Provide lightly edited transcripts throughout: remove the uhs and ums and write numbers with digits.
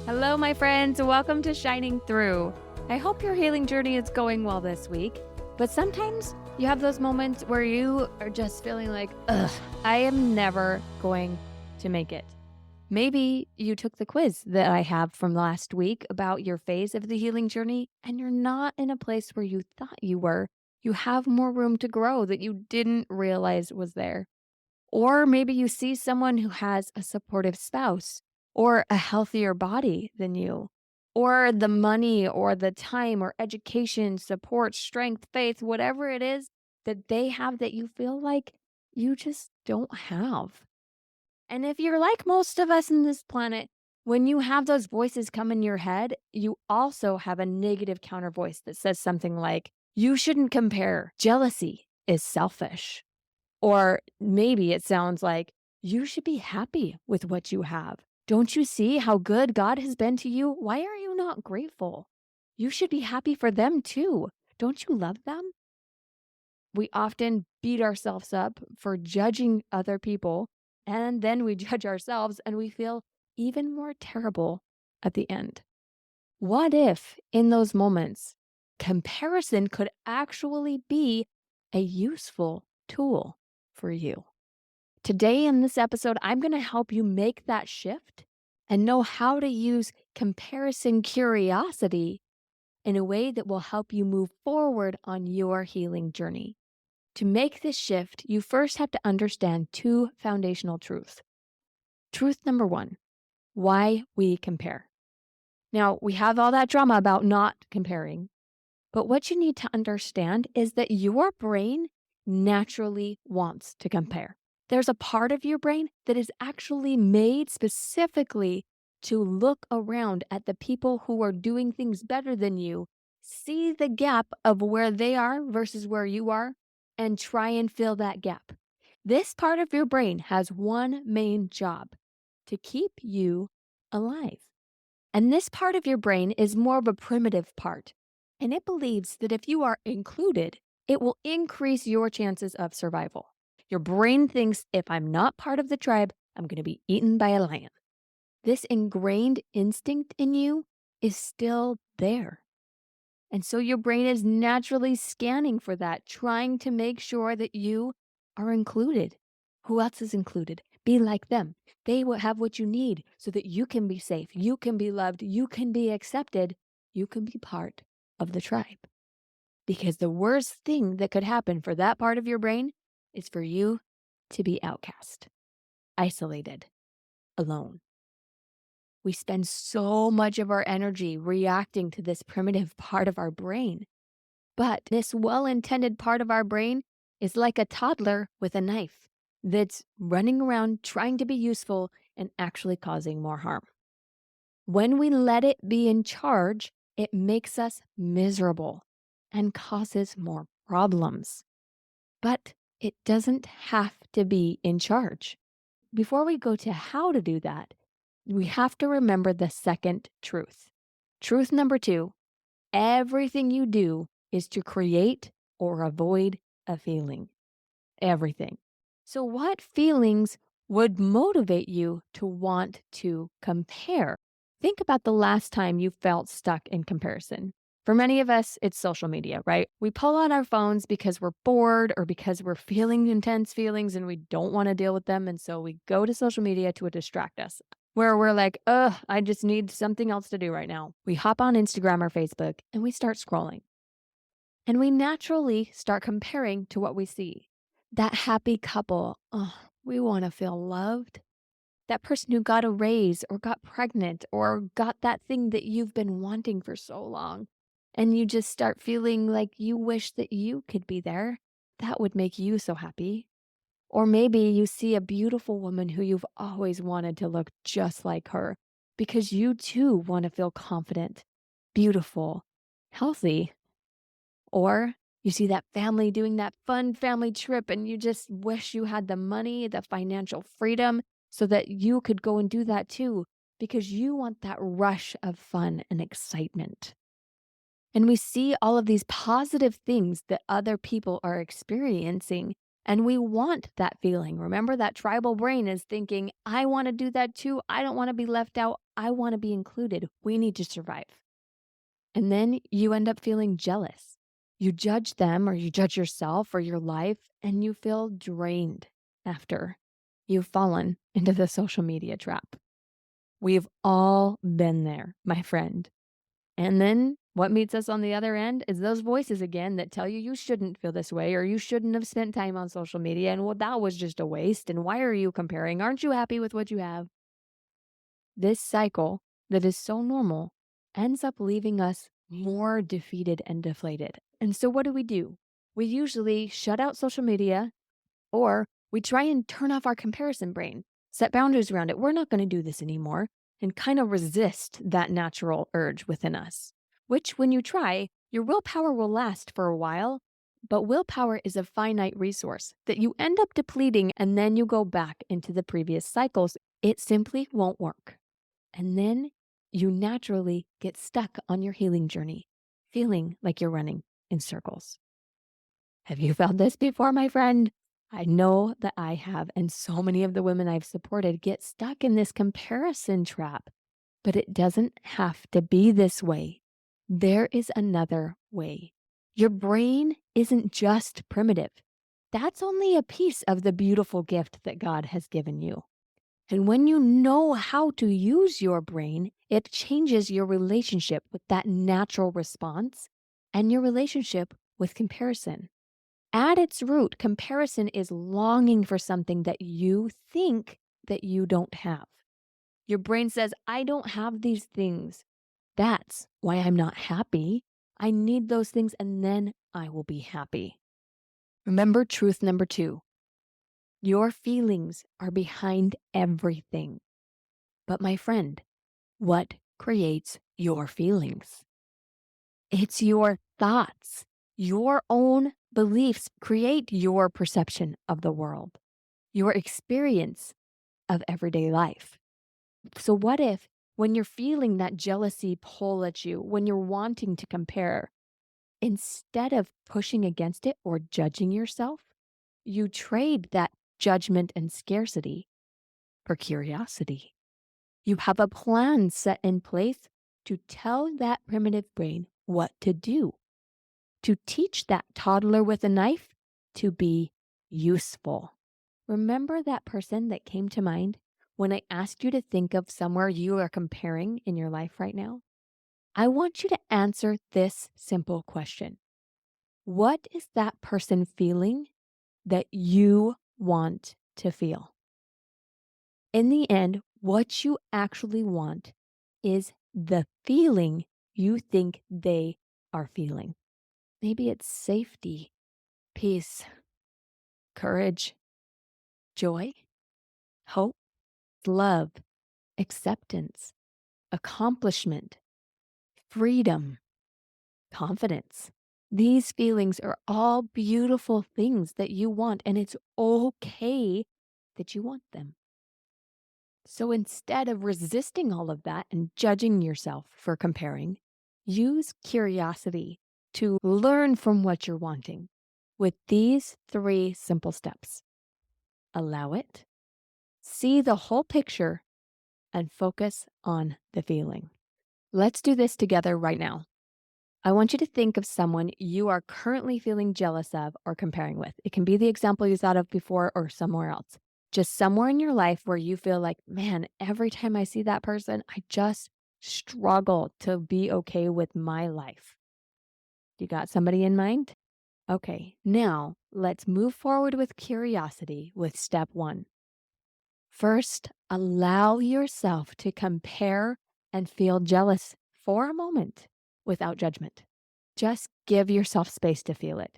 Hello, my friends. Welcome to Shining Through. I hope your healing journey is going well this week. But sometimes you have those moments where you are just feeling like, ugh, I am never going to make it. Maybe you took the quiz that I have from last week about your phase of the healing journey, and you're not in a place where you thought you were. You have more room to grow that you didn't realize was there. Or maybe you see someone who has a supportive spouse or a healthier body than you, or the money or the time or education, support, strength, faith, whatever it is that they have that you feel like you just don't have. And if you're like most of us in this planet, when you have those voices come in your head, you also have a negative counter voice that says something like, you shouldn't compare. Jealousy is selfish. Or maybe it sounds like, you should be happy with what you have. Don't you see how good God has been to you? Why are you not grateful? You should be happy for them too. Don't you love them? We often beat ourselves up for judging other people, and then we judge ourselves and we feel even more terrible at the end. What if in those moments, comparison could actually be a useful tool for you? Today, in this episode, I'm going to help you make that shift and know how to use comparison curiosity in a way that will help you move forward on your healing journey. To make this shift, you first have to understand two foundational truths. Truth number one, why we compare. Now, we have all that drama about not comparing, but what you need to understand is that your brain naturally wants to compare. There's a part of your brain that is actually made specifically to look around at the people who are doing things better than you, see the gap of where they are versus where you are, and try and fill that gap. This part of your brain has one main job: to keep you alive. And this part of your brain is more of a primitive part, and it believes that if you are included, it will increase your chances of survival. Your brain thinks, if I'm not part of the tribe, I'm going to be eaten by a lion. This ingrained instinct in you is still there. And so your brain is naturally scanning for that, trying to make sure that you are included. Who else is included? Be like them. They will have what you need so that you can be safe, you can be loved, you can be accepted, you can be part of the tribe. Because the worst thing that could happen for that part of your brain is for you to be outcast, isolated, alone. We spend so much of our energy reacting to this primitive part of our brain. But this well intended part of our brain is like a toddler with a knife that's running around trying to be useful and actually causing more harm. When we let it be in charge, it makes us miserable and causes more problems. But it doesn't have to be in charge. Before we go to how to do that, we have to remember the second truth. Truth number two, everything you do is to create or avoid a feeling. Everything. So, what feelings would motivate you to want to compare? Think about the last time you felt stuck in comparison. For many of us, it's social media, right? We pull out our phones because we're bored or because we're feeling intense feelings and we don't want to deal with them. And so we go to social media to distract us, where we're like, ugh, I just need something else to do right now. We hop on Instagram or Facebook and we start scrolling. And we naturally start comparing to what we see. That happy couple, oh, we want to feel loved. That person who got a raise or got pregnant or got that thing that you've been wanting for so long. And you just start feeling like you wish that you could be there. That would make you so happy. Or maybe you see a beautiful woman who you've always wanted to look just like her because you too want to feel confident, beautiful, healthy. Or you see that family doing that fun family trip and you just wish you had the money, the financial freedom so that you could go and do that too because you want that rush of fun and excitement. And we see all of these positive things that other people are experiencing, And we want that feeling. Remember, that tribal brain is thinking, I want to do that too. I don't want to be left out. I want to be included. We need to survive. And then you end up feeling jealous. You judge them or you judge yourself or your life, and you feel drained after you've fallen into the social media trap. We've all been there, my friend. And then what meets us on the other end is those voices again that tell you you shouldn't feel this way or you shouldn't have spent time on social media and well, that was just a waste. And why are you comparing? Aren't you happy with what you have? This cycle that is so normal ends up leaving us more defeated and deflated. And so what do? We usually shut out social media or we try and turn off our comparison brain, set boundaries around it. We're not going to do this anymore and kind of resist that natural urge within us, which when you try, your willpower will last for a while, but willpower is a finite resource that you end up depleting and then you go back into the previous cycles. It simply won't work. And then you naturally get stuck on your healing journey, feeling like you're running in circles. Have you felt this before, my friend? I know that I have, and so many of the women I've supported get stuck in this comparison trap, but it doesn't have to be this way. There is another way. Your brain isn't just primitive. That's only a piece of the beautiful gift that God has given you. And when you know how to use your brain, it changes your relationship with that natural response and your relationship with comparison. At its root, comparison is longing for something that you think that you don't have. Your brain says, I don't have these things. That's why I'm not happy. I need those things and then I will be happy. Remember truth number 2. Your feelings are behind everything. But my friend, what creates your feelings? It's your thoughts. Your own beliefs create your perception of the world, your experience of everyday life. So what if when you're feeling that jealousy pull at you, when you're wanting to compare, instead of pushing against it or judging yourself, you trade that judgment and scarcity for curiosity. You have a plan set in place to tell that primitive brain what to do, to teach that toddler with a knife to be useful. Remember that person that came to mind when I asked you to think of somewhere you are comparing in your life right now? I want you to answer this simple question. What is that person feeling that you want to feel? In the end, what you actually want is the feeling you think they are feeling. Maybe it's safety, peace, courage, joy, hope, love, acceptance, accomplishment, freedom, confidence. These feelings are all beautiful things that you want, and it's okay that you want them. So instead of resisting all of that and judging yourself for comparing, use curiosity to learn from what you're wanting with these 3 simple steps. Allow it, see the whole picture, and focus on the feeling. Let's do this together right now. I want you to think of someone you are currently feeling jealous of or comparing with. It can be the example you thought of before or somewhere else. Just somewhere in your life where you feel like, man, every time I see that person, I just struggle to be okay with my life. You got somebody in mind? Okay, now let's move forward with curiosity with step 1. First, allow yourself to compare and feel jealous for a moment without judgment. Just give yourself space to feel it.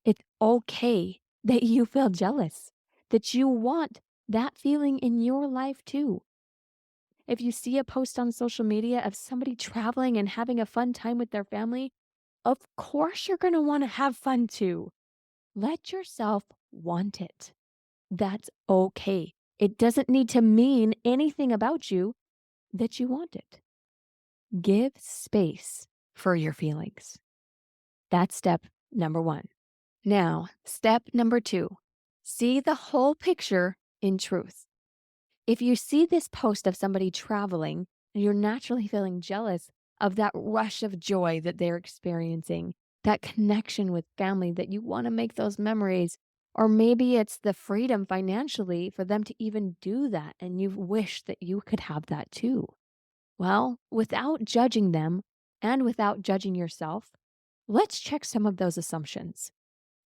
It's okay that you feel jealous, that you want that feeling in your life too. If you see a post on social media of somebody traveling and having a fun time with their family, of course you're going to want to have fun too. Let yourself want it. That's okay. It doesn't need to mean anything about you that you want it. Give space for your feelings. That's step number 1. Now, step number two, see the whole picture in truth. If you see this post of somebody traveling, you're naturally feeling jealous of that rush of joy that they're experiencing, that connection with family that you want to make those memories. Or maybe it's the freedom financially for them to even do that, and you wish that you could have that too. Well, without judging them and without judging yourself, let's check some of those assumptions.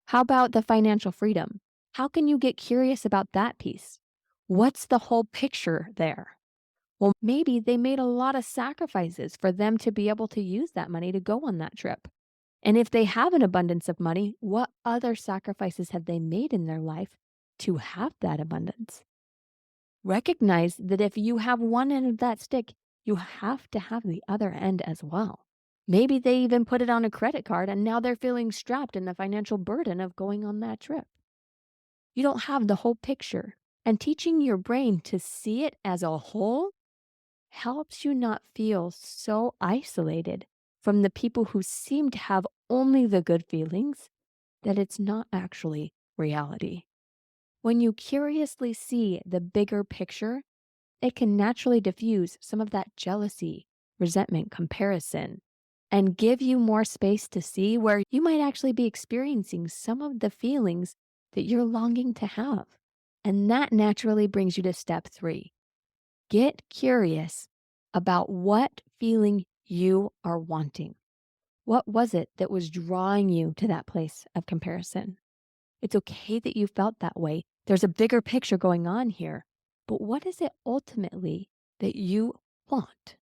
How about the financial freedom? How can you get curious about that piece? What's the whole picture there? Well, maybe they made a lot of sacrifices for them to be able to use that money to go on that trip. And if they have an abundance of money, what other sacrifices have they made in their life to have that abundance? Recognize that if you have one end of that stick, you have to have the other end as well. Maybe they even put it on a credit card and now they're feeling strapped in the financial burden of going on that trip. You don't have the whole picture. And teaching your brain to see it as a whole helps you not feel so isolated from the people who seem to have only the good feelings that it's not actually reality. When you curiously see the bigger picture, it can naturally diffuse some of that jealousy, resentment, comparison, and give you more space to see where you might actually be experiencing some of the feelings that you're longing to have. And that naturally brings you to step three. Get curious about what feeling you are wanting. What was it that was drawing you to that place of comparison? It's okay that you felt that way. There's a bigger picture going on here. But what is it ultimately that you want?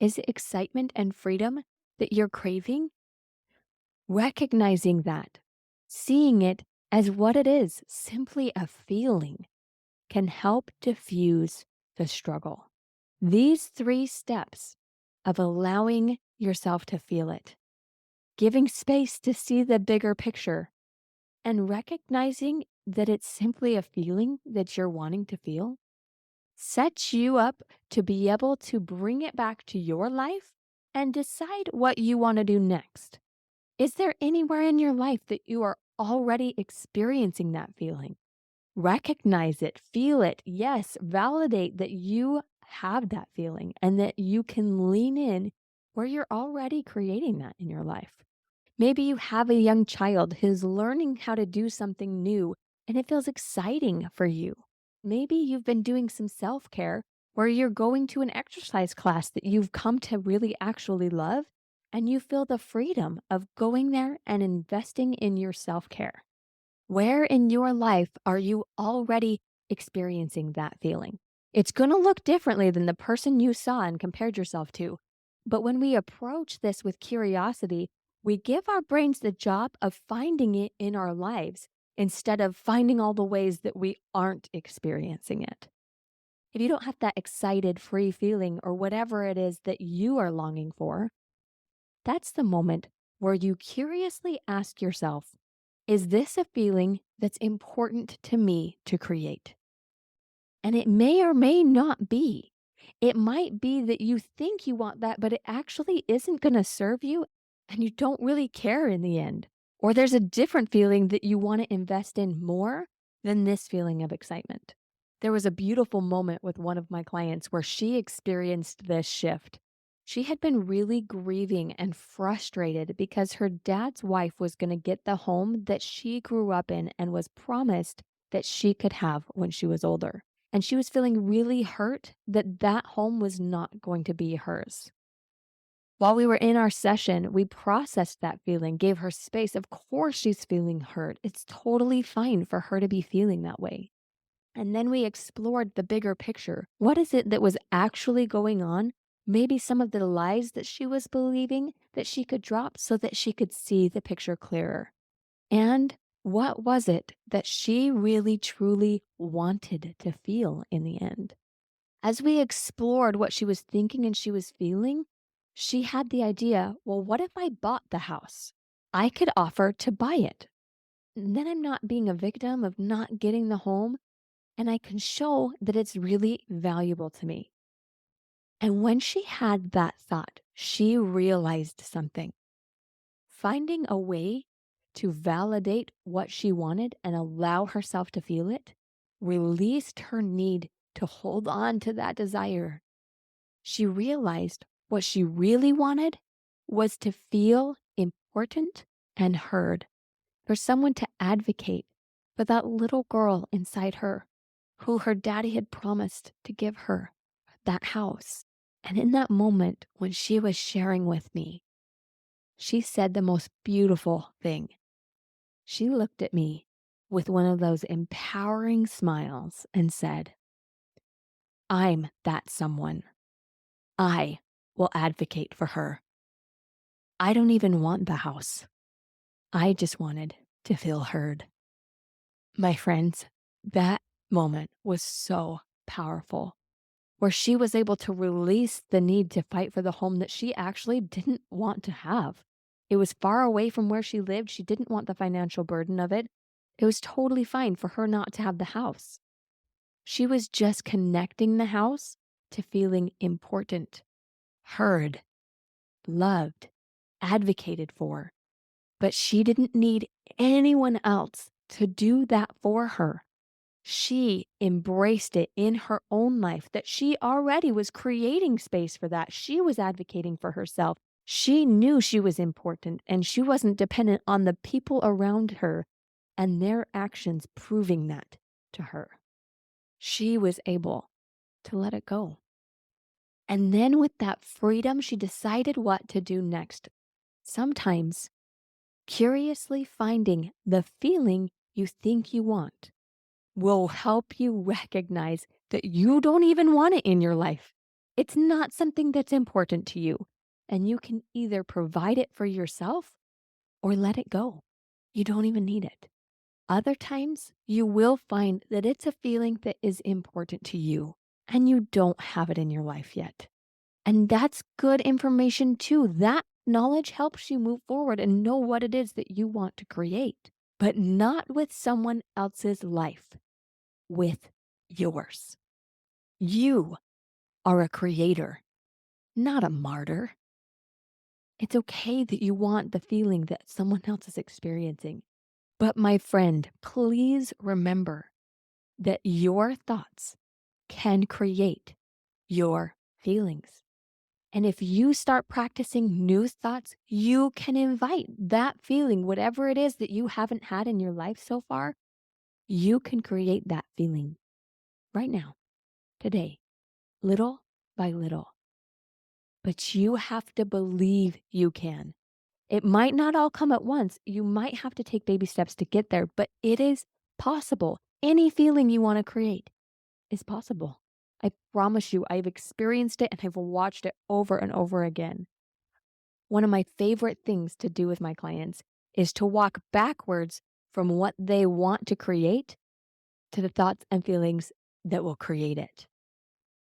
Is it excitement and freedom that you're craving? Recognizing that, seeing it as what it is, simply a feeling, can help diffuse the struggle. These three steps of allowing yourself to feel it, giving space to see the bigger picture, and recognizing that it's simply a feeling that you're wanting to feel sets you up to be able to bring it back to your life and decide what you want to do next. Is there anywhere in your life that you are already experiencing that feeling? Recognize it, feel it. Yes, validate that you have that feeling and that you can lean in where you're already creating that in your life. Maybe you have a young child who's learning how to do something new and it feels exciting for you. Maybe you've been doing some self care where you're going to an exercise class that you've come to really actually love, and you feel the freedom of going there and investing in your self care. Where in your life are you already experiencing that feeling? It's going to look differently than the person you saw and compared yourself to. But when we approach this with curiosity, we give our brains the job of finding it in our lives instead of finding all the ways that we aren't experiencing it. If you don't have that excited, free feeling or whatever it is that you are longing for, that's the moment where you curiously ask yourself, is this a feeling that's important to me to create? And it may or may not be. It might be that you think you want that, but it actually isn't going to serve you and you don't really care in the end. Or there's a different feeling that you want to invest in more than this feeling of excitement. There was a beautiful moment with one of my clients where she experienced this shift. She had been really grieving and frustrated because her dad's wife was going to get the home that she grew up in and was promised that she could have when she was older. And she was feeling really hurt that that home was not going to be hers. While we were in our session, we processed that feeling, gave her space. Of course, she's feeling hurt. It's totally fine for her to be feeling that way. And then we explored the bigger picture. What is it that was actually going on? Maybe some of the lies that she was believing that she could drop so that she could see the picture clearer. And what was it that she really truly wanted to feel in the end? As we explored what she was thinking and she was feeling, she had the idea, well, what if I bought the house? I could offer to buy it. And then I'm not being a victim of not getting the home, and I can show that it's really valuable to me. And when she had that thought, she realized something. Finding a way to validate what she wanted and allow herself to feel it, released her need to hold on to that desire. She realized what she really wanted was to feel important and heard, for someone to advocate for that little girl inside her who her daddy had promised to give her that house. And in that moment, when she was sharing with me, she said the most beautiful thing. She looked at me with one of those empowering smiles and said, I'm that someone. I will advocate for her. I don't even want the house. I just wanted to feel heard. My friends, that moment was so powerful, where she was able to release the need to fight for the home that she actually didn't want to have. It was far away from where she lived. She didn't want the financial burden of it. It was totally fine for her not to have the house. She was just connecting the house to feeling important, heard, loved, advocated for. But she didn't need anyone else to do that for her. She embraced it in her own life, that she already was creating space for that. She was advocating for herself. She knew she was important, and she wasn't dependent on the people around her and their actions proving that to her. She was able to let it go. And then with that freedom, she decided what to do next. Sometimes curiously finding the feeling you think you want will help you recognize that you don't even want it in your life. It's not something that's important to you, and you can either provide it for yourself or let it go. You don't even need it. Other times, you will find that it's a feeling that is important to you, and you don't have it in your life yet. And that's good information too. That knowledge helps you move forward and know what it is that you want to create, but not with someone else's life, with yours. You are a creator, not a martyr. It's okay that you want the feeling that someone else is experiencing. But my friend, please remember that your thoughts can create your feelings. And if you start practicing new thoughts, you can invite that feeling, whatever it is that you haven't had in your life so far, you can create that feeling right now, today, little by little. But you have to believe you can. It might not all come at once. You might have to take baby steps to get there, but it is possible. Any feeling you want to create is possible. I promise you, I've experienced it and I've watched it over and over again. One of my favorite things to do with my clients is to walk backwards from what they want to create to the thoughts and feelings that will create it.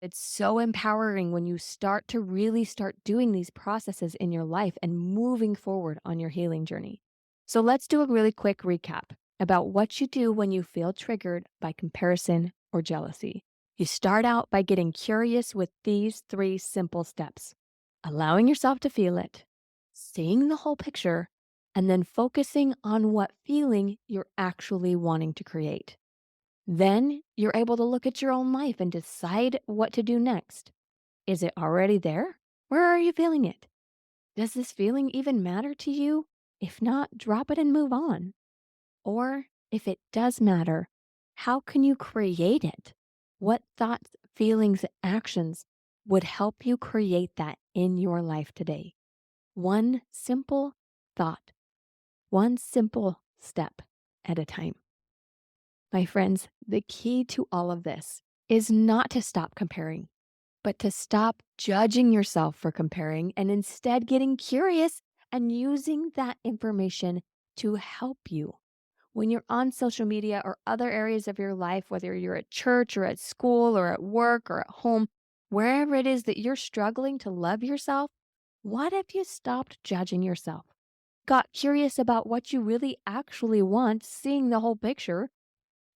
It's so empowering when you start to really start doing these processes in your life and moving forward on your healing journey. So let's do a really quick recap about what you do when you feel triggered by comparison or jealousy. You start out by getting curious with these 3 simple steps: allowing yourself to feel it, seeing the whole picture, and then focusing on what feeling you're actually wanting to create. Then you're able to look at your own life and decide what to do next. Is it already there? Where are you feeling it? Does this feeling even matter to you? If not, drop it and move on. Or if it does matter, how can you create it? What thoughts, feelings, actions would help you create that in your life today? One simple thought, one simple step at a time. My friends, the key to all of this is not to stop comparing, but to stop judging yourself for comparing and instead getting curious and using that information to help you. When you're on social media or other areas of your life, whether you're at church or at school or at work or at home, wherever it is that you're struggling to love yourself, what if you stopped judging yourself? Got curious about what you really actually want, seeing the whole picture,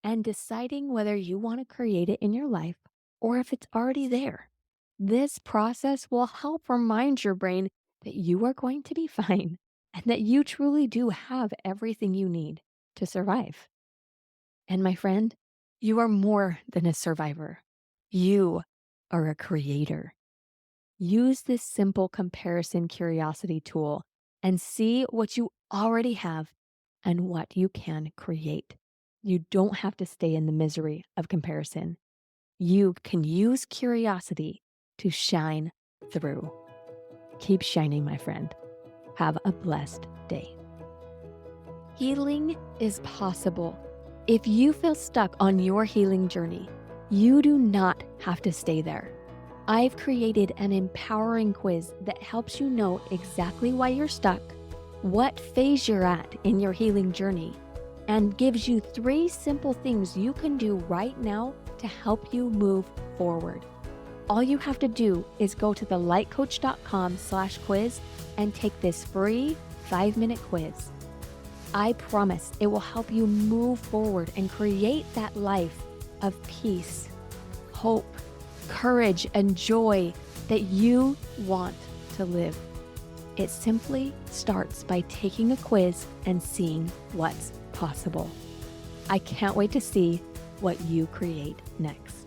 and deciding whether you want to create it in your life or if it's already there. This process will help remind your brain that you are going to be fine and that you truly do have everything you need to survive. And my friend, you are more than a survivor. You are a creator. Use this simple comparison curiosity tool and see what you already have and what you can create. You don't have to stay in the misery of comparison. You can use curiosity to shine through. Keep shining, my friend. Have a blessed day. Healing is possible. If you feel stuck on your healing journey, you do not have to stay there. I've created an empowering quiz that helps you know exactly why you're stuck, what phase you're at in your healing journey, and gives you 3 simple things you can do right now to help you move forward. All you have to do is go to thelightcoach.com/quiz and take this free 5-minute quiz. I promise it will help you move forward and create that life of peace, hope, courage, and joy that you want to live. It simply starts by taking a quiz and seeing what's possible. I can't wait to see what you create next.